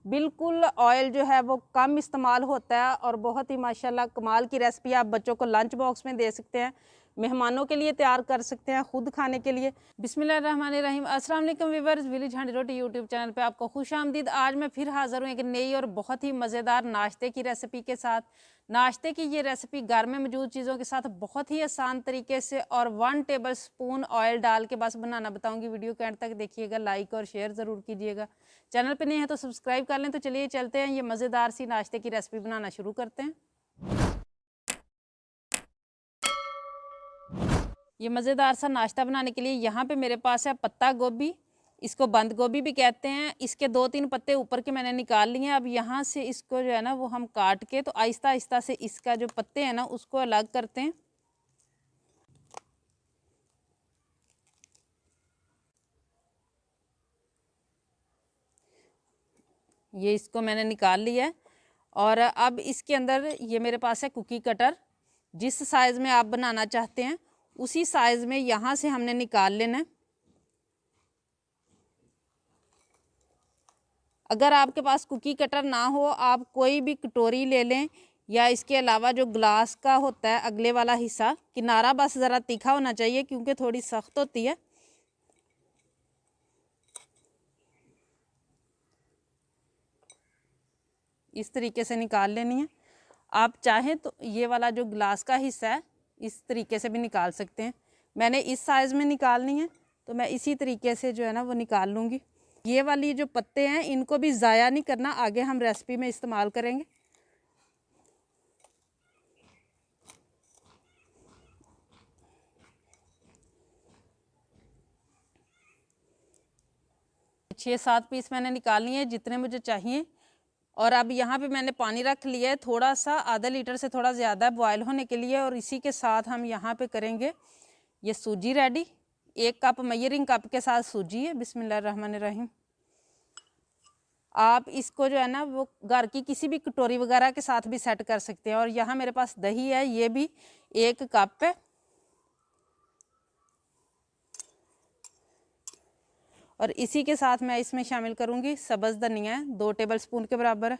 बिल्कुल ऑयल जो है वो कम इस्तेमाल होता है और बहुत ही माशाल्लाह कमाल की रेसिपी। आप बच्चों को लंच बॉक्स में दे सकते हैं, मेहमानों के लिए तैयार कर सकते हैं, खुद खाने के लिए। बिस्मिल्लाहिर्रहमानिर्रहीम। अस्सलाम वालेकुम व्यूअर्स, विलेज हांडी रोटी यूट्यूब चैनल पे आपको खुश आमदीद। आज मैं फिर हाज़िर हूँ एक नई और बहुत ही मज़ेदार नाश्ते की रेसिपी के साथ। नाश्ते की ये रेसिपी घर में मौजूद चीज़ों के साथ बहुत ही आसान तरीके से और 1 टेबल स्पून ऑयल डाल के बस बनाना बताऊँगी। वीडियो के एंड तक देखिएगा, लाइक और शेयर ज़रूर कीजिएगा। चैनल पे नए हैं तो सब्सक्राइब कर लें। तो चलिए चलते हैं, ये मज़ेदार सी नाश्ते की रेसिपी बनाना शुरू करते हैं। ये मज़ेदार सा नाश्ता बनाने के लिए यहाँ पे मेरे पास है पत्ता गोभी, इसको बंद गोभी भी कहते हैं। इसके 2-3 पत्ते ऊपर के मैंने निकाल लिए हैं। अब यहाँ से इसको जो है ना वो हम काट के तो आहिस्ता आहिस्ता से इसका जो पत्ते हैं ना उसको अलग करते हैं। ये इसको मैंने निकाल लिया है और अब इसके अंदर ये मेरे पास है कुकी कटर। जिस साइज़ में आप बनाना चाहते हैं उसी साइज़ में यहाँ से हमने निकाल लेना है। अगर आपके पास कुकी कटर ना हो, आप कोई भी कटोरी ले लें या इसके अलावा जो ग्लास का होता है अगले वाला हिस्सा, किनारा बस ज़रा तीखा होना चाहिए क्योंकि थोड़ी सख्त होती है। इस तरीके से निकाल लेनी है। आप चाहें तो ये वाला जो ग्लास का हिस्सा है इस तरीके से भी निकाल सकते हैं। मैंने इस साइज़ में निकालनी है तो मैं इसी तरीके से जो है ना वो निकाल लूँगी। ये वाली जो पत्ते हैं इनको भी ज़ाया नहीं करना, आगे हम रेसिपी में इस्तेमाल करेंगे। छः 7 पीस मैंने निकाल लिए हैं जितने मुझे चाहिए। और अब यहाँ पे मैंने पानी रख लिया है थोड़ा सा, आधा लीटर से थोड़ा ज़्यादा बॉयल होने के लिए। और इसी के साथ हम यहाँ पे करेंगे ये सूजी रेडी। 1 कप मेजरिंग कप के साथ सूजी है। बिस्मिल्लाहिर्रहमानिर्रहीम। आप इसको जो है ना वो घर की किसी भी कटोरी वगैरह के साथ भी सेट कर सकते हैं। और यहाँ मेरे पास दही है, ये भी 1 कप है। और इसी के साथ मैं इसमें शामिल करूँगी सब्ज़ धनिया, 2 टेबल स्पून के बराबर है।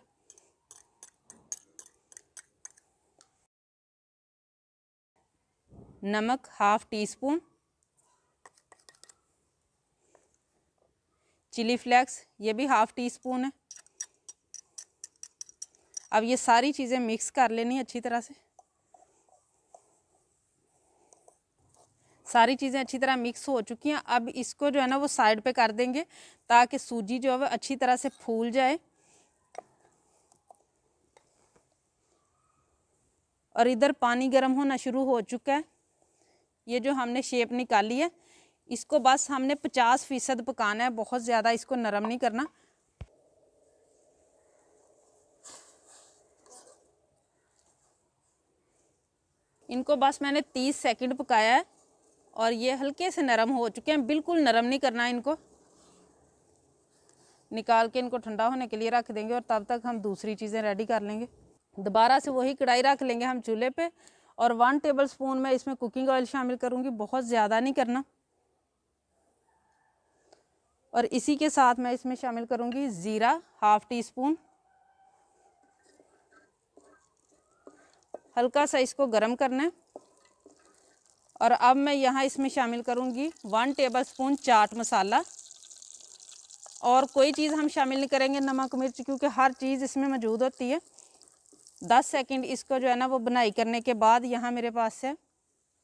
नमक 1/2 टीस्पून, चिली फ्लेक्स ये भी 1/2 टीस्पून है। अब ये सारी चीज़ें मिक्स कर लेनी अच्छी तरह से। सारी चीज़ें अच्छी तरह मिक्स हो चुकी हैं। अब इसको जो है ना वो साइड पे कर देंगे ताकि सूजी जो है वो अच्छी तरह से फूल जाए। और इधर पानी गर्म होना शुरू हो चुका है। ये जो हमने शेप निकाली है इसको बस हमने 50% पकाना है, बहुत ज़्यादा इसको नरम नहीं करना। इनको बस मैंने 30 सेकंड पकाया है और ये हल्के से नरम हो चुके हैं। बिल्कुल नरम नहीं करना, इनको निकाल के इनको ठंडा होने के लिए रख देंगे और तब तक हम दूसरी चीज़ें रेडी कर लेंगे। दोबारा से वही कढ़ाई रख लेंगे हम चूल्हे पे और 1 टेबल स्पून में इसमें कुकिंग ऑयल शामिल करूँगी, बहुत ज़्यादा नहीं करना। और इसी के साथ मैं इसमें शामिल करूँगी ज़ीरा 1/2 टीस्पून। हल्का सा इसको गर्म करना है। और अब मैं यहाँ इसमें शामिल करूँगी 1 टेबल स्पून चाट मसाला। और कोई चीज़ हम शामिल नहीं करेंगे, नमक मिर्च, क्योंकि हर चीज़ इसमें मौजूद होती है। 10 सेकंड इसको जो है ना वो बनाई करने के बाद यहाँ मेरे पास है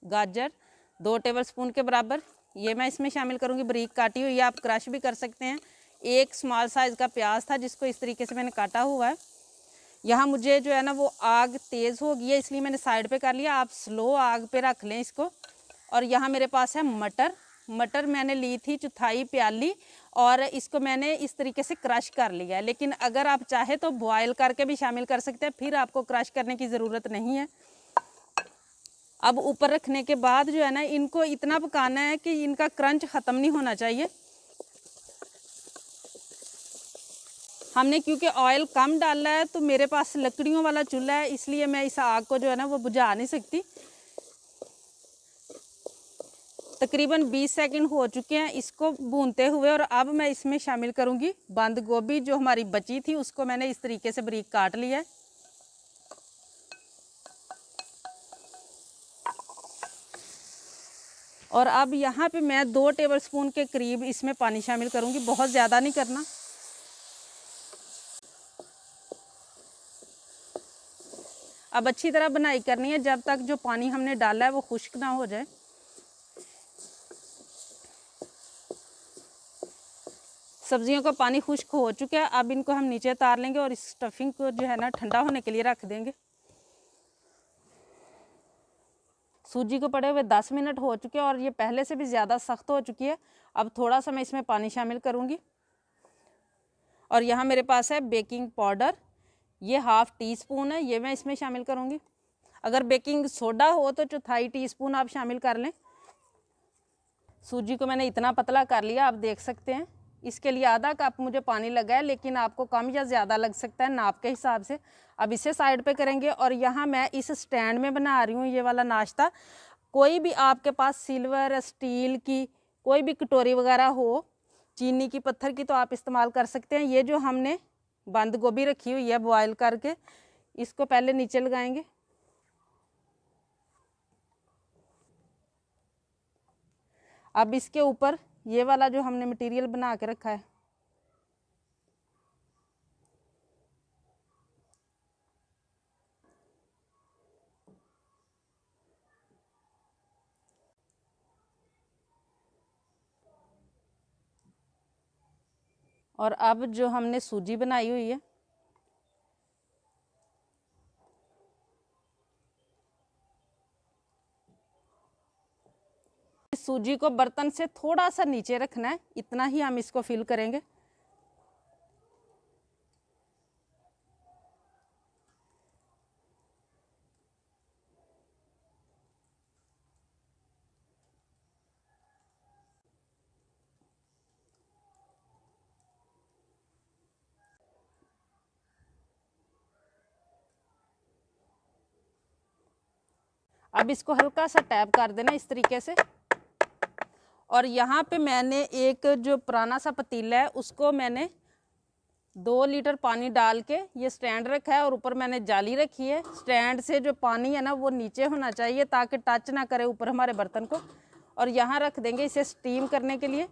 गाजर 2 टेबल स्पून के बराबर। ये मैं इसमें शामिल करूँगी बारीक काटी हुई, आप क्रश भी कर सकते हैं। 1 स्मॉल साइज़ का प्याज था जिसको इस तरीके से मैंने काटा हुआ है। यहाँ मुझे जो है ना वो आग तेज़ हो गई है इसलिए मैंने साइड पे कर लिया, आप स्लो आग पे रख लें इसको। और यहाँ मेरे पास है मटर मैंने ली थी 1/4 प्याली और इसको मैंने इस तरीके से क्रश कर लिया है। लेकिन अगर आप चाहे तो बॉयल करके भी शामिल कर सकते हैं, फिर आपको क्रश करने की ज़रूरत नहीं है। अब ऊपर रखने के बाद जो है ना इनको इतना पकाना है कि इनका क्रंच ख़त्म नहीं होना चाहिए। हमने क्योंकि ऑयल कम डाला है तो मेरे पास लकड़ियों वाला चूल्हा है, इसलिए मैं इस आग को जो है ना वो बुझा नहीं सकती। तकरीबन 20 सेकंड हो चुके हैं इसको भूनते हुए। और अब मैं इसमें शामिल करूंगी बंद गोभी, जो हमारी बची थी उसको मैंने इस तरीके से बारीक काट लिया है। और अब यहाँ पे मैं 2 टेबलस्पून के करीब इसमें पानी शामिल करूंगी, बहुत ज़्यादा नहीं करना। अब अच्छी तरह बनाई करनी है जब तक जो पानी हमने डाला है वो खुश्क ना हो जाए। सब्जियों का पानी खुश्क हो चुका है, अब इनको हम नीचे उतार लेंगे और इस स्टफिंग को जो है ना ठंडा होने के लिए रख देंगे। सूजी को पड़े हुए 10 मिनट हो चुके हैं और ये पहले से भी ज़्यादा सख्त हो चुकी है। अब थोड़ा सा मैं इसमें पानी शामिल करूँगी और यहाँ मेरे पास है बेकिंग पाउडर, ये 1/2 टीस्पून है, ये मैं इसमें शामिल करूँगी। अगर बेकिंग सोडा हो तो 1/4 टीस्पून आप शामिल कर लें। सूजी को मैंने इतना पतला कर लिया, आप देख सकते हैं। इसके लिए आधा कप मुझे पानी लगा है, लेकिन आपको कम या ज़्यादा लग सकता है नाप के हिसाब से। अब इसे साइड पे करेंगे और यहाँ मैं इस स्टैंड में बना रही हूँ ये वाला नाश्ता। कोई भी आपके पास सिल्वर, स्टील की कोई भी कटोरी वगैरह हो, चीनी की, पत्थर की, तो आप इस्तेमाल कर सकते हैं। ये जो हमने बंद गोभी रखी हुई है बॉयल करके, इसको पहले नीचे लगाएंगे। अब इसके ऊपर ये वाला जो हमने मटेरियल बना के रखा है, और अब जो हमने सूजी बनाई हुई है, इस सूजी को बर्तन से थोड़ा सा नीचे रखना है, इतना ही हम इसको फिल करेंगे। अब इसको हल्का सा टैप कर देना इस तरीके से। और यहाँ पे मैंने एक जो पुराना सा पतीला है उसको मैंने 2 लीटर पानी डाल के ये स्टैंड रखा है और ऊपर मैंने जाली रखी है। स्टैंड से जो पानी है ना वो नीचे होना चाहिए ताकि टच ना करे ऊपर हमारे बर्तन को। और यहाँ रख देंगे इसे स्टीम करने के लिए।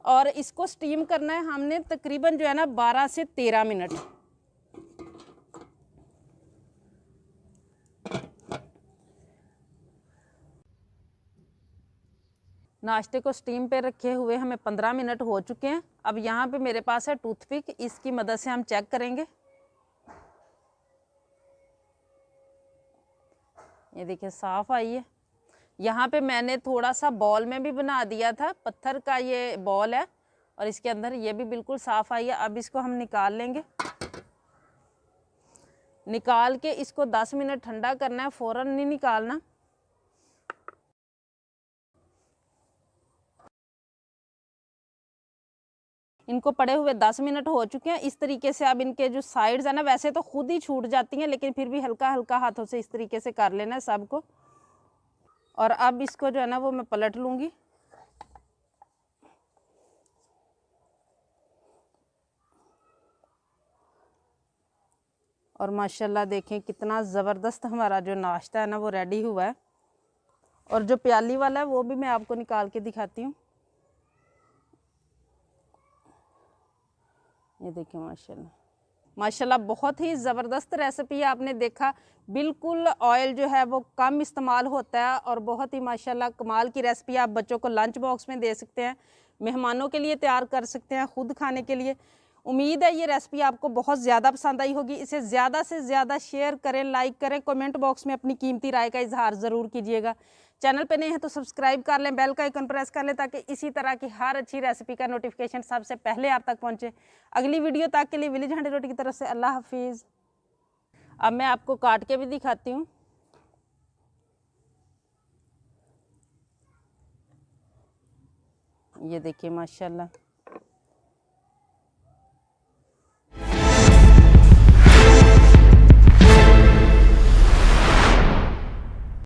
और इसको स्टीम करना है हमने तकरीबन जो है ना 12 से 13 मिनट। नाश्ते को स्टीम पे रखे हुए हमें 15 मिनट हो चुके हैं। अब यहाँ पे मेरे पास है टूथपिक, इसकी मदद से हम चेक करेंगे। ये देखिए साफ आई है। यहाँ पे मैंने थोड़ा सा बॉल में भी बना दिया था, पत्थर का ये बॉल है और इसके अंदर ये भी बिल्कुल साफ आई है। अब इसको हम निकाल लेंगे। निकाल के इसको 10 मिनट ठंडा करना है, फ़ौरन नहीं निकालना। इनको पड़े हुए 10 मिनट हो चुके हैं। इस तरीके से अब इनके जो साइड्स है ना वैसे तो खुद ही छूट जाती हैं, लेकिन फिर भी हल्का हल्का हाथों से इस तरीके से कर लेना है सबको। और अब इसको जो है ना वो मैं पलट लूँगी। और माशाल्लाह देखें कितना ज़बरदस्त हमारा जो नाश्ता है ना वो रेडी हुआ है। और जो प्याली वाला है वो भी मैं आपको निकाल के दिखाती हूँ। ये देखिए माशाल्लाह माशाल्लाह बहुत ही ज़बरदस्त रेसिपी है। आपने देखा बिल्कुल ऑयल जो है वो कम इस्तेमाल होता है और बहुत ही माशाल्लाह कमाल की रेसिपी। आप बच्चों को लंच बॉक्स में दे सकते हैं, मेहमानों के लिए तैयार कर सकते हैं, खुद खाने के लिए। उम्मीद है ये रेसिपी आपको बहुत ज़्यादा पसंद आई होगी। इसे ज़्यादा से ज़्यादा शेयर करें, लाइक करें, कमेंट बॉक्स में अपनी कीमती राय का इजहार ज़रूर कीजिएगा। चैनल पे नहीं है तो सब्सक्राइब कर लें, बेल का आइकन प्रेस कर लें ताकि इसी तरह की हर अच्छी रेसिपी का नोटिफिकेशन सबसे पहले आप तक पहुंचे। अगली वीडियो तक के लिए विलेज हंडी रोटी की तरफ से अल्लाह हाफिज़। अब मैं आपको काट के भी दिखाती हूँ। ये देखिए माशाल्लाह।